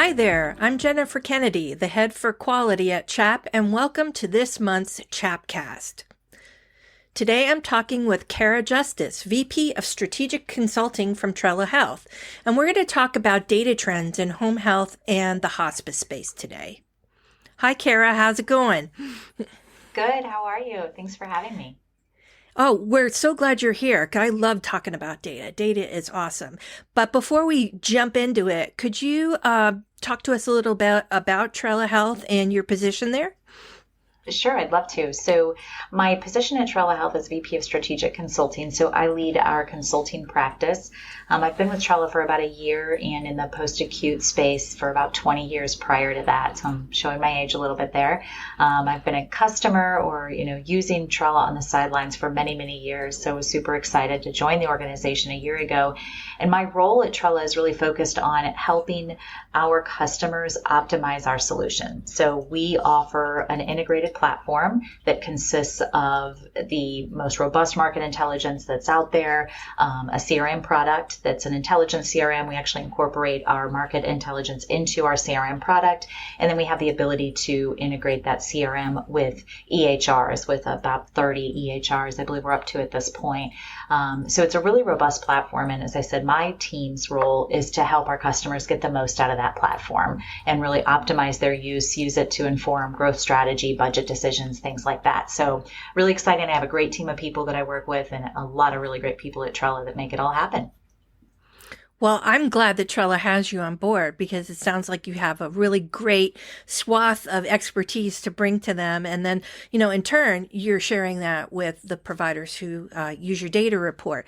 Hi there, I'm Jennifer Kennedy, the head for quality at CHAP, and welcome to this month's CHAPcast. Today I'm talking with Kara Justis, VP of Strategic Consulting from Trella Health, and we're going to talk about data trends in home health and the hospice space today. Hi Kara, how's it going? Good. How are you? Thanks for having me. Oh, we're so glad you're here. I love talking about data. Data is awesome. But before we jump into it, could you talk to us a little bit about Trella Health and your position there? Sure, I'd love to. So my position at Trella Health is VP of Strategic Consulting. So I lead our consulting practice. I've been with Trella for about a year and in the post-acute space for about 20 years prior to that. So I'm showing my age a little bit there. I've been a customer or, using Trella on the sidelines for many, many years. So I was super excited to join the organization a year ago. And my role at Trella is really focused on helping our customers optimize our solution. So we offer an integrated platform that consists of the most robust market intelligence that's out there, a CRM product that's an intelligent CRM. We actually incorporate our market intelligence into our CRM product. And then we have the ability to integrate that CRM with EHRs, with about 30 EHRs, I believe we're up to at this point. So it's a really robust platform. And as I said, my team's role is to help our customers get the most out of that platform and really optimize their use it to inform growth strategy, budget decisions, things like that. So really exciting. I have a great team of people that I work with and a lot of really great people at Trella that make it all happen. Well, I'm glad that Trella has you on board because it sounds like you have a really great swath of expertise to bring to them. And then, in turn, you're sharing that with the providers who use your data report,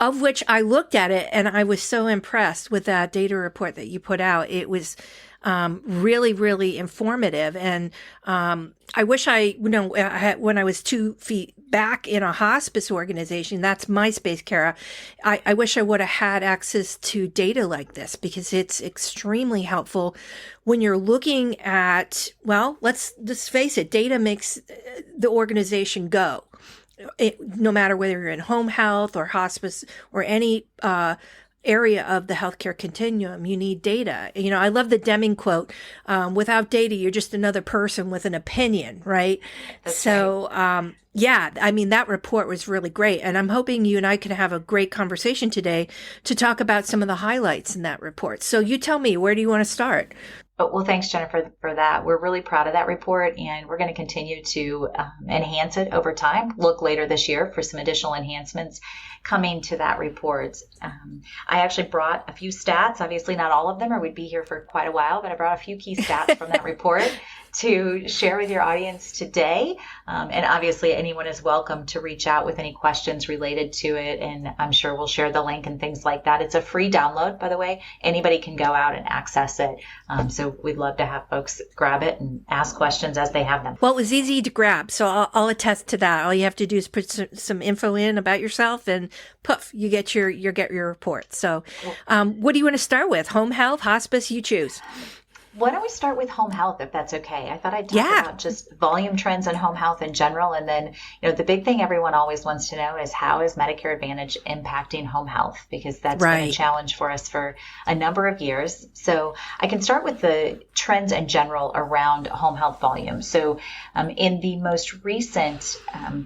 of which I looked at it and I was so impressed with that data report that you put out. It was really, really informative. And I wish when I was 2 feet back in a hospice organization, that's my space, Kara, I wish I would have had access to data like this because it's extremely helpful when you're looking at, well, let's just face it, data makes the organization go. No matter whether you're in home health or hospice or any area of the healthcare continuum, you need data. I love the Deming quote, without data, you're just another person with an opinion, right? That's right. That report was really great. And I'm hoping you and I can have a great conversation today to talk about some of the highlights in that report. So you tell me, where do you want to start? Well, thanks, Jennifer, for that. We're really proud of that report, and we're going to continue to enhance it over time. Look later this year for some additional enhancements coming to that report. I actually brought a few stats, obviously not all of them, or we'd be here for quite a while, but I brought a few key stats from that report to share with your audience today. And obviously anyone is welcome to reach out with any questions related to it. And I'm sure we'll share the link and things like that. It's a free download, by the way. Anybody can go out and access it. So we'd love to have folks grab it and ask questions as they have them. Well, it was easy to grab. So I'll attest to that. All you have to do is put some info in about yourself and poof, you get your report. So what do you want to start with? Home health, hospice, you choose. Why don't we start with home health, if that's okay? I thought I'd talk about just volume trends in home health in general. And then, the big thing everyone always wants to know is how is Medicare Advantage impacting home health? Because that's been a challenge for us for a number of years. So I can start with the trends in general around home health volume. So in the most recent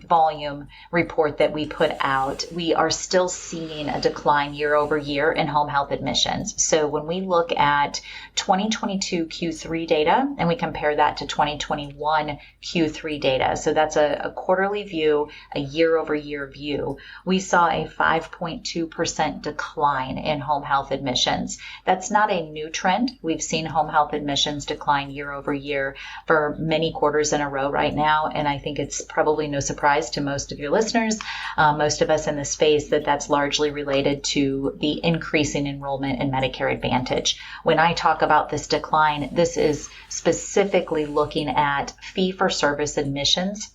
volume report that we put out, we are still seeing a decline year over year in home health admissions. So when we look at 2022 Q3 data and we compare that to 2021 Q3 data, so that's a quarterly view, a year over year view, we saw a 5.2% decline in home health admissions. That's not a new trend. We've seen home health admissions decline year over year for many quarters in a row right now. And I think it's probably no surprise to most of your listeners, most of us in the space, that that's largely related to the increasing enrollment in Medicare Advantage. When I talk about this decline, this is specifically looking at fee-for-service admissions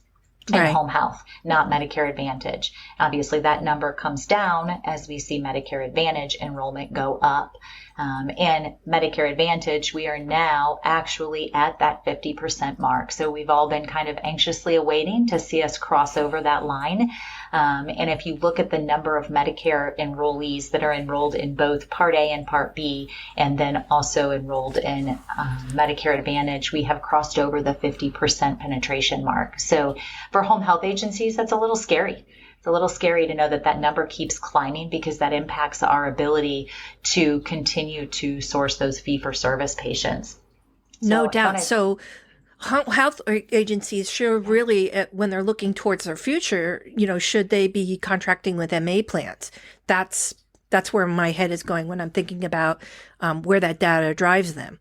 in home health, not Medicare Advantage. Obviously, that number comes down as we see Medicare Advantage enrollment go up. And Medicare Advantage, we are now actually at that 50% mark. So we've all been kind of anxiously awaiting to see us cross over that line. And if you look at the number of Medicare enrollees that are enrolled in both Part A and Part B, and then also enrolled in Medicare Advantage, we have crossed over the 50% penetration mark. So for home health agencies, that's a little scary. It's a little scary to know that that number keeps climbing because that impacts our ability to continue to source those fee-for-service patients. No doubt. So health agencies should really, when they're looking towards their future, should they be contracting with MA plans? That's where my head is going when I'm thinking about where that data drives them.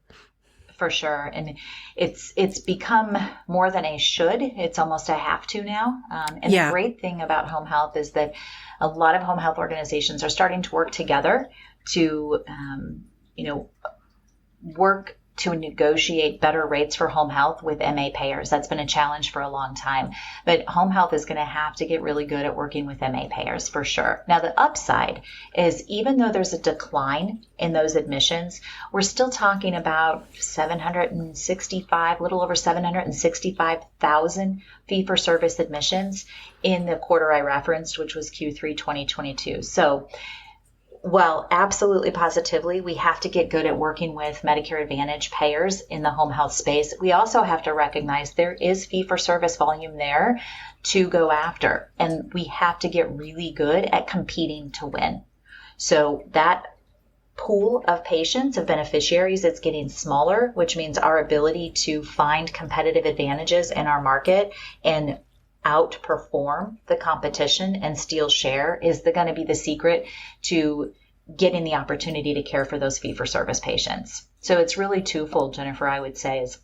For sure. And it's become more than a should. It's almost a have to now. And the great thing about home health is that a lot of home health organizations are starting to work together to, work to negotiate better rates for home health with MA payers. That's been a challenge for a long time. But home health is going to have to get really good at working with MA payers for sure. Now, the upside is even though there's a decline in those admissions, we're still talking about little over 765,000 fee-for-service admissions in the quarter I referenced, which was Q3 2022. So well, absolutely positively, we have to get good at working with Medicare Advantage payers in the home health space. We also have to recognize there is fee-for-service volume there to go after, and we have to get really good at competing to win. So that pool of patients, of beneficiaries, it's getting smaller, which means our ability to find competitive advantages in our market and outperform the competition and steal share is going to be the secret to getting the opportunity to care for those fee-for-service patients. So it's really twofold, Jennifer, I would say, is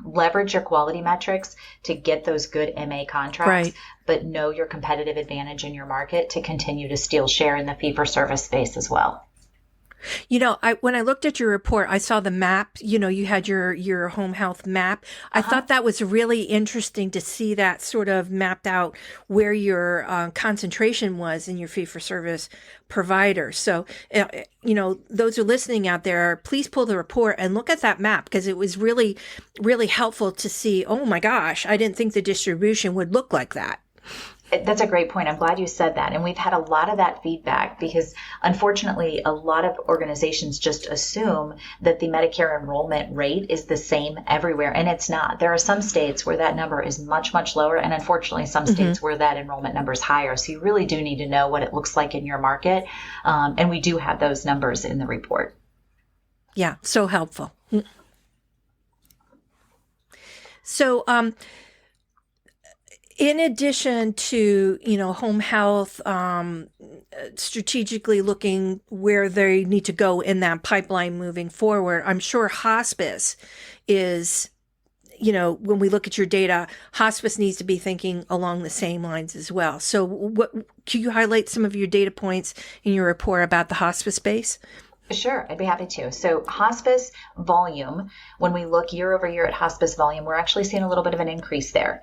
leverage your quality metrics to get those good MA contracts, right, but know your competitive advantage in your market to continue to steal share in the fee-for-service space as well. When I looked at your report, I saw the map, you had your home health map. I thought that was really interesting to see that sort of mapped out where your concentration was in your fee-for-service provider. So, those who are listening out there, please pull the report and look at that map because it was really, really helpful to see, oh my gosh, I didn't think the distribution would look like that. That's a great point. I'm glad you said that. And we've had a lot of that feedback because unfortunately, a lot of organizations just assume that the Medicare enrollment rate is the same everywhere. And it's not. There are some states where that number is much, much lower. And unfortunately, some states where that enrollment number is higher. So you really do need to know what it looks like in your market. And we do have those numbers in the report. Yeah, so helpful. So, in addition to, home health, strategically looking where they need to go in that pipeline moving forward, I'm sure hospice is, when we look at your data, hospice needs to be thinking along the same lines as well. So can you highlight some of your data points in your report about the hospice space? Sure, I'd be happy to. So hospice volume, when we look year over year at hospice volume, we're actually seeing a little bit of an increase there.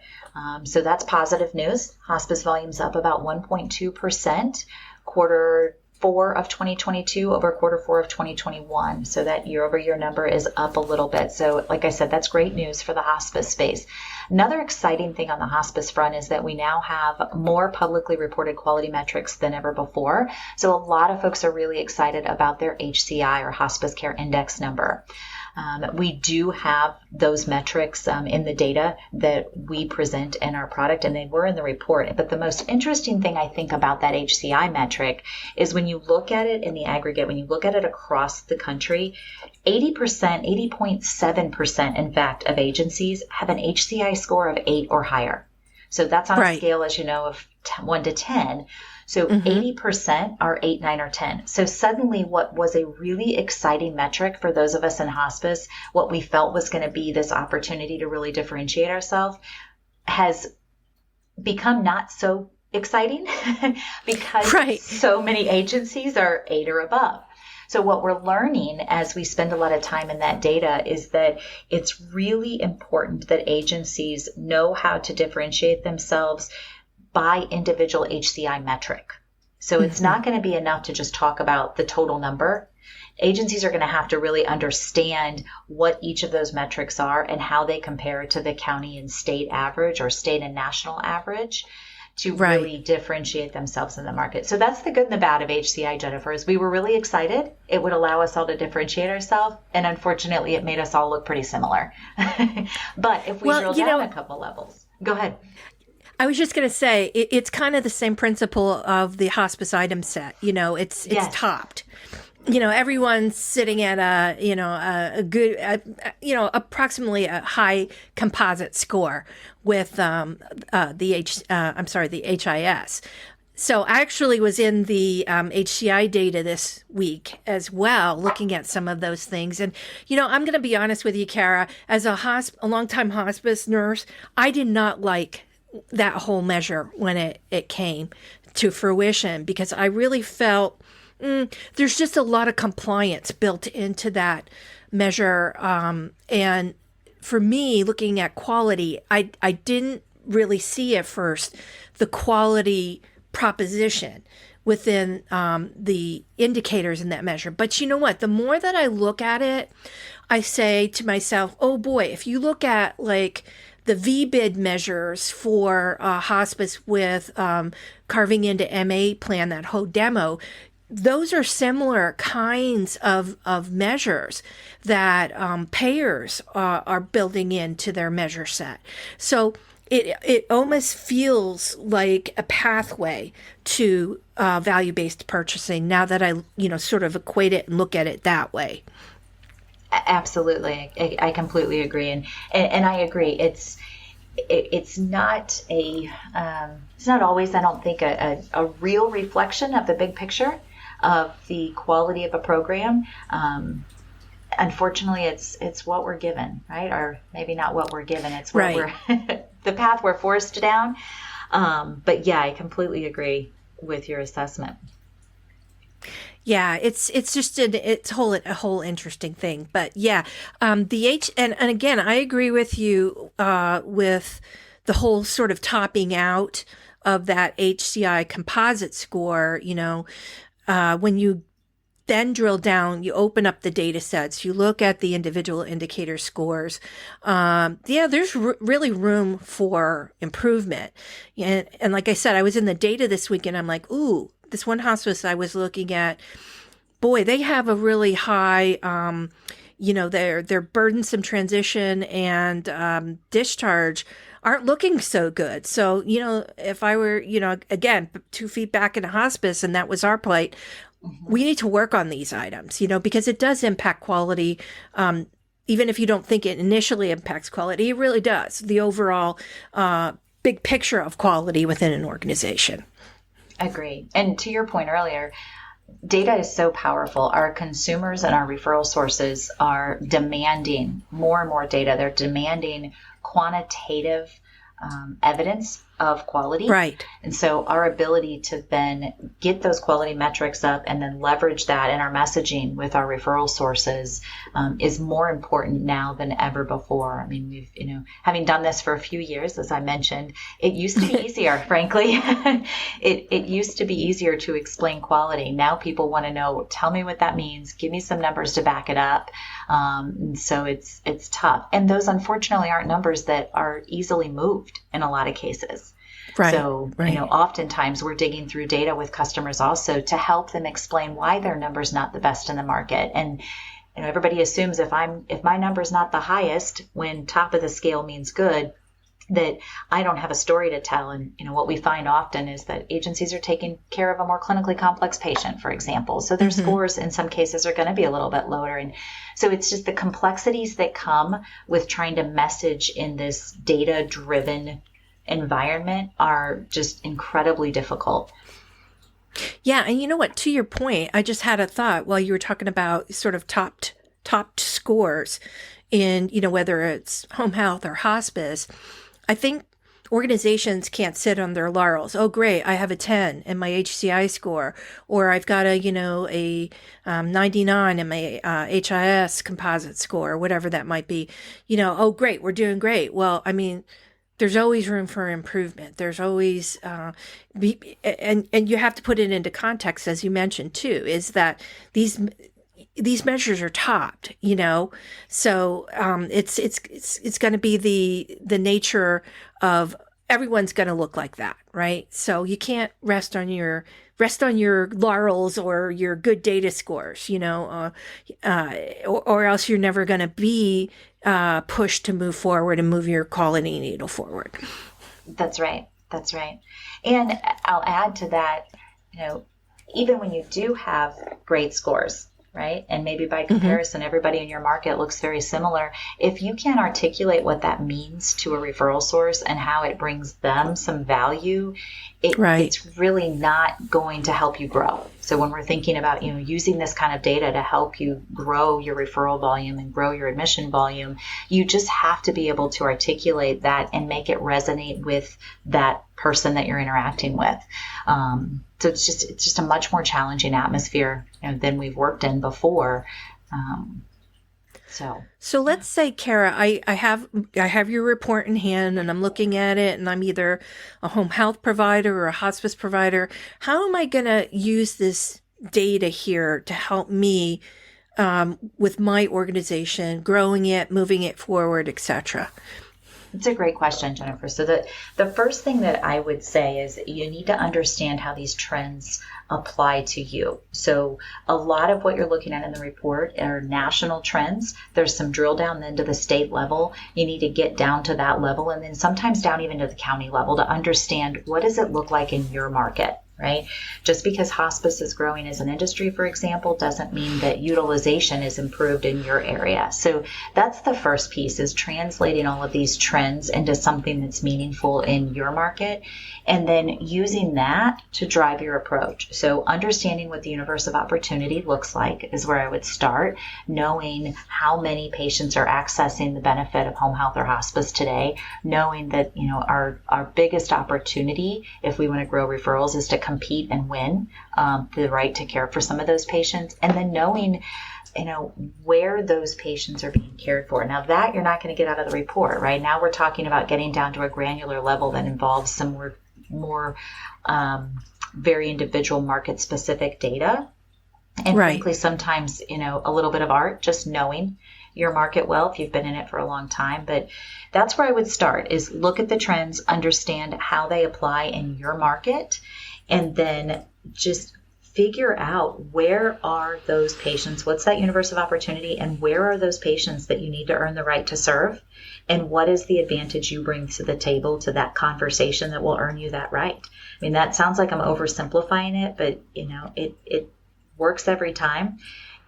So that's positive news. Hospice volume's up about 1.2%, quarter 4 of 2022 over quarter 4 of 2021. So that year over year number is up a little bit. So like I said, that's great news for the hospice space. Another exciting thing on the hospice front is that we now have more publicly reported quality metrics than ever before. So a lot of folks are really excited about their HCI or hospice care index number. We do have those metrics in the data that we present in our product, and they were in the report. But the most interesting thing I think about that HCI metric is when you look at it in the aggregate, when you look at it across the country, 80.7% in fact of agencies have an HCI score of 8 or higher. So that's on a scale, as you know, of 1 to 10. So 80% are 8, 9, or 10. So suddenly what was a really exciting metric for those of us in hospice, what we felt was going to be this opportunity to really differentiate ourselves, has become not so exciting because so many agencies are 8 or above. So what we're learning as we spend a lot of time in that data is that it's really important that agencies know how to differentiate themselves by individual HCI metric. So it's not going to be enough to just talk about the total number. Agencies are going to have to really understand what each of those metrics are and how they compare to the county and state average or state and national average to really differentiate themselves in the market. So that's the good and the bad of HCI, Jennifer, is we were really excited. It would allow us all to differentiate ourselves. And unfortunately, it made us all look pretty similar. But if we drill down a couple levels, go ahead. I was just going to say, it's kind of the same principle of the hospice item set. It's topped. Everyone's sitting at a good, approximately a high composite score with the HIS. So I actually was in the HCI data this week as well, looking at some of those things. And, I'm going to be honest with you, Kara, as a longtime hospice nurse, I did not like that whole measure when it came to fruition, because I really felt there's just a lot of compliance built into that measure. And for me, looking at quality, I didn't really see at first the quality proposition within the indicators in that measure. But you know what? The more that I look at it, I say to myself, oh boy, if you look at like the VBID measures for hospice with carving into MA plan, that whole demo, those are similar kinds of measures that payers are building into their measure set. So it almost feels like a pathway to value-based purchasing now that I sort of equate it and look at it that way. Absolutely, I completely agree, and I agree. It's not it's not always, I don't think, a real reflection of the big picture of the quality of a program. Unfortunately, it's what we're given, right? Or maybe not what we're given. It's what we're the path we're forced down. But yeah, I completely agree with your assessment. Yeah, it's just a whole interesting thing. But yeah, and again, I agree with you with the whole sort of topping out of that HCI composite score. When you then drill down, you open up the data sets, you look at the individual indicator scores. There's really room for improvement. And like I said, I was in the data this week and I'm like, ooh, this one hospice I was looking at, boy, they have a really high, their burdensome transition and discharge aren't looking so good. So, if I were, again, 2 feet back in a hospice and that was our plight, we need to work on these items, because it does impact quality. Even if you don't think it initially impacts quality, it really does. The overall big picture of quality within an organization. Agree. And to your point earlier, data is so powerful. Our consumers and our referral sources are demanding more and more data. They're demanding quantitative evidence of quality. Right. And so our ability to then get those quality metrics up and then leverage that in our messaging with our referral sources is more important now than ever before. I mean, we've, having done this for a few years, as I mentioned, it used to be easier, frankly. It used to be easier to explain quality. Now people want to know, tell me what that means. Give me some numbers to back it up. And so it's tough. And those unfortunately aren't numbers that are easily moved in a lot of cases. Right. So, oftentimes we're digging through data with customers also to help them explain why their number's not the best in the market. And, everybody assumes if my number's not the highest, when top of the scale means good, that I don't have a story to tell. And, what we find often is that agencies are taking care of a more clinically complex patient, for example. So their scores in some cases are going to be a little bit lower. And so it's just the complexities that come with trying to message in this data-driven environment are just incredibly difficult. Yeah. And you know what, to your point, I just had a thought while you were talking about sort of topped scores in, whether it's home health or hospice. I think organizations can't sit on their laurels. Oh, great, I have a 10 in my HCI score, or I've got a 99 in my HIS composite score, or whatever that might be. Oh, great, we're doing great. Well, I mean, there's always room for improvement. There's always, and you have to put it into context, as you mentioned too, is that these, these measures are topped, so it's going to be the nature of everyone's going to look like that, right? So you can't rest on your laurels or your good data scores, or else you're never going to be pushed to move forward and move your quality needle forward. That's right. That's right. And I'll add to that, even when you do have great scores, right? And maybe by comparison, everybody in your market looks very similar. If you can't articulate what that means to a referral source and how it brings them some value, it's really not going to help you grow. So when we're thinking about, using this kind of data to help you grow your referral volume and grow your admission volume, you just have to be able to articulate that and make it resonate with that person that you're interacting with. So it's just a much more challenging atmosphere than we've worked in before. So let's say, Kara, I have your report in hand and I'm looking at it and I'm either a home health provider or a hospice provider. How am I going to use this data here to help me with my organization, growing it, moving it forward, etc.? It's a great question, Jennifer. So the first thing that I would say is you need to understand how these trends apply to you. So a lot of what you're looking at in the report are national trends. There's some drill down then to the state level. You need to get down to that level and then sometimes down even to the county level to understand what does it look like in your market. Right? Just because hospice is growing as an industry, for example, doesn't mean that utilization is improved in your area. So that's the first piece, is translating all of these trends into something that's meaningful in your market, and then using that to drive your approach. So understanding what the universe of opportunity looks like is where I would start, knowing how many patients are accessing the benefit of home health or hospice today, knowing that, our biggest opportunity, if we want to grow referrals, is to compete and win the right to care for some of those patients, and then knowing where those patients are being cared for. Now that you're not going to get out of the report, right? Now we're talking about getting down to a granular level that involves some more very individual market specific data. And frankly, sometimes, a little bit of art, just knowing your market well if you've been in it for a long time. But that's where I would start, is look at the trends, understand how they apply in your market, and then just figure out where are those patients, what's that universe of opportunity, and where are those patients that you need to earn the right to serve, and what is the advantage you bring to the table, to that conversation that will earn you that right. I mean, that sounds like I'm oversimplifying it, but it works every time.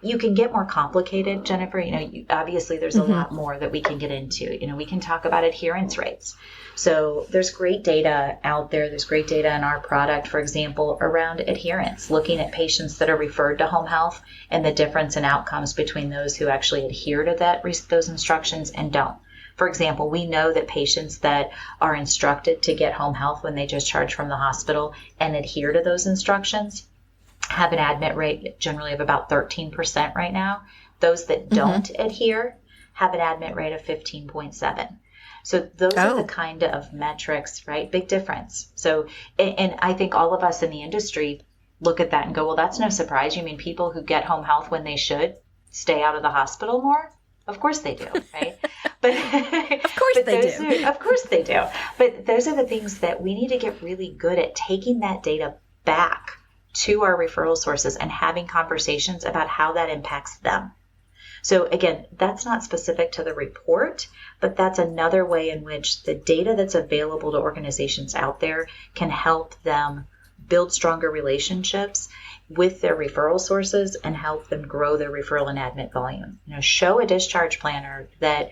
You can get more complicated, Jennifer. Obviously there's a lot more that we can get into. We can talk about adherence rates. So there's great data out there. There's great data in our product, for example, around adherence, looking at patients that are referred to home health and the difference in outcomes between those who actually adhere to those instructions and don't. For example, we know that patients that are instructed to get home health when they discharge from the hospital and adhere to those instructions have an admit rate generally of about 13% right now. Those that don't adhere have an admit rate of 15.7. So those are the kind of metrics, right? Big difference. So, and I think all of us in the industry look at that and go, well, that's no surprise. You mean people who get home health when they should stay out of the hospital more? Of course they do, right? But of course they do. Of course they do. But those are the things that we need to get really good at, taking that data back to our referral sources and having conversations about how that impacts them. So again, that's not specific to the report, but that's another way in which the data that's available to organizations out there can help them build stronger relationships with their referral sources and help them grow their referral and admit volume. Show a discharge planner that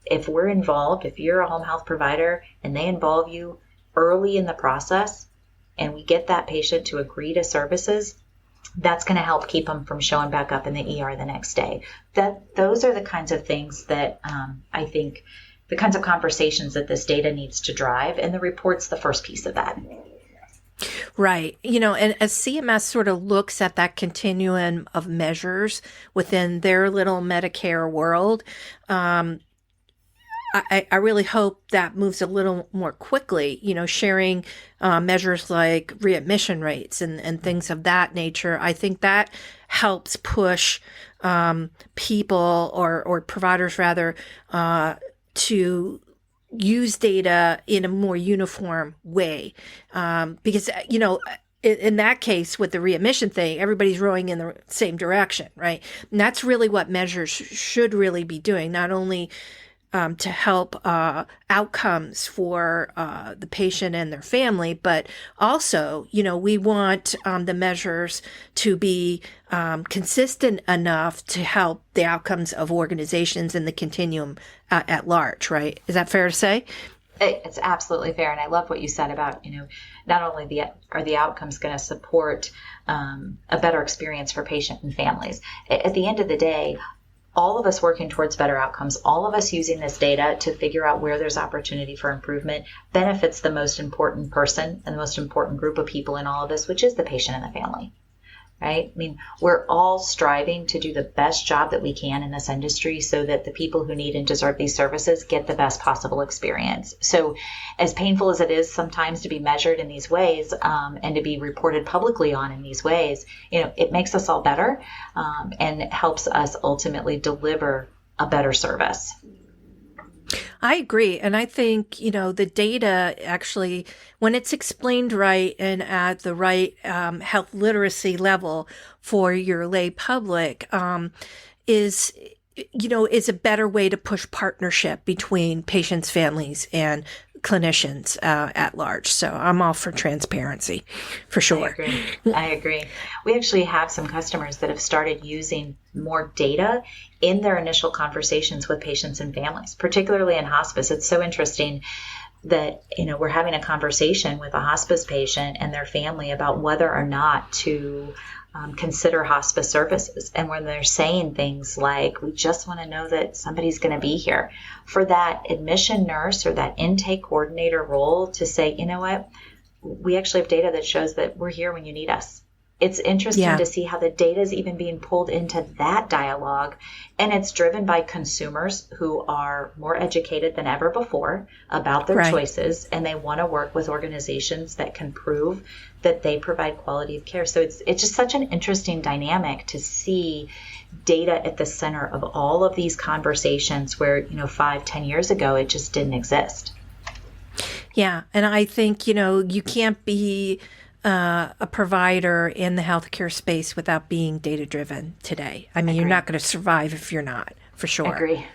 if we're involved, if you're a home health provider and they involve you early in the process and we get that patient to agree to services, that's going to help keep them from showing back up in the ER the next day. Those are the kinds of things that I think, the kinds of conversations that this data needs to drive, and the report's the first piece of that. Right. And as CMS sort of looks at that continuum of measures within their little Medicare world, I really hope that moves a little more quickly, sharing measures like readmission rates and things of that nature. I think that helps push people or providers rather to use data in a more uniform way. Because, in that case, with the readmission thing, everybody's rowing in the same direction, right? And that's really what measures should really be doing, not only to help outcomes for the patient and their family, but also, we want the measures to be consistent enough to help the outcomes of organizations in the continuum at large, right? Is that fair to say? It's absolutely fair. And I love what you said about, not only are the outcomes going to support a better experience for patient and families. At the end of the day, all of us working towards better outcomes, all of us using this data to figure out where there's opportunity for improvement benefits the most important person and the most important group of people in all of this, which is the patient and the family, right? I mean, we're all striving to do the best job that we can in this industry so that the people who need and deserve these services get the best possible experience. So as painful as it is sometimes to be measured in these ways and to be reported publicly on in these ways, it makes us all better and helps us ultimately deliver a better service. I agree. And I think, the data actually, when it's explained right and at the right health literacy level for your lay public, is a better way to push partnership between patients, families, and clinicians at large. So I'm all for transparency, for sure. I agree. We actually have some customers that have started using more data in their initial conversations with patients and families, particularly in hospice. It's so interesting that, we're having a conversation with a hospice patient and their family about whether or not to consider hospice services. And when they're saying things like, we just want to know that somebody's going to be here, for that admission nurse or that intake coordinator role to say, you know what, we actually have data that shows that we're here when you need us. It's interesting to see how the data is even being pulled into that dialogue. And it's driven by consumers who are more educated than ever before about their choices. And they want to work with organizations that can prove that they provide quality of care. So it's just such an interesting dynamic to see data at the center of all of these conversations where, 5-10 years ago, it just didn't exist. Yeah. And I think, you can't be a provider in the healthcare space without being data driven today. I mean, you're not going to survive if you're not, for sure. Agree.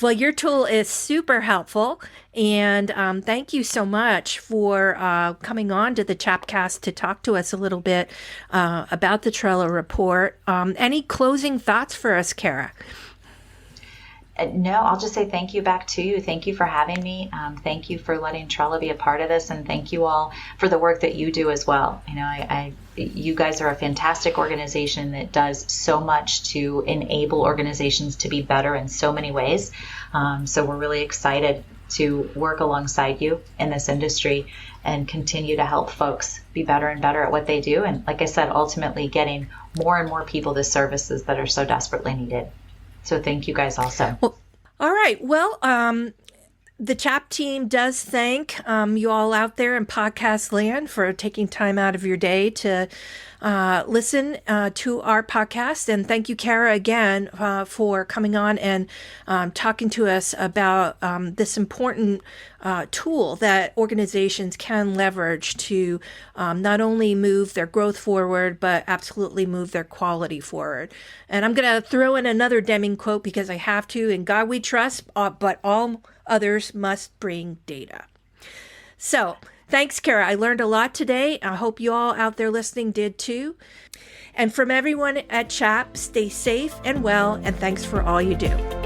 Well, your tool is super helpful, and thank you so much for coming on to the Chapcast to talk to us a little bit about the Trella report. Any closing thoughts for us, Kara? No, I'll just say thank you back to you. Thank you for having me. Thank you for letting Trella be a part of this. And thank you all for the work that you do as well. You guys are a fantastic organization that does so much to enable organizations to be better in so many ways. So we're really excited to work alongside you in this industry and continue to help folks be better and better at what they do. And like I said, ultimately getting more and more people the services that are so desperately needed. So thank you guys also. Well, all right. Well, the CHAP team does thank you all out there in podcast land for taking time out of your day to listen to our podcast. And thank you, Kara, again, for coming on and talking to us about this important tool that organizations can leverage to not only move their growth forward, but absolutely move their quality forward. And I'm going to throw in another Deming quote because I have to. In God we trust, but all others must bring data. So thanks, Kara. I learned a lot today. I hope you all out there listening did too. And from everyone at CHAP, stay safe and well, and thanks for all you do.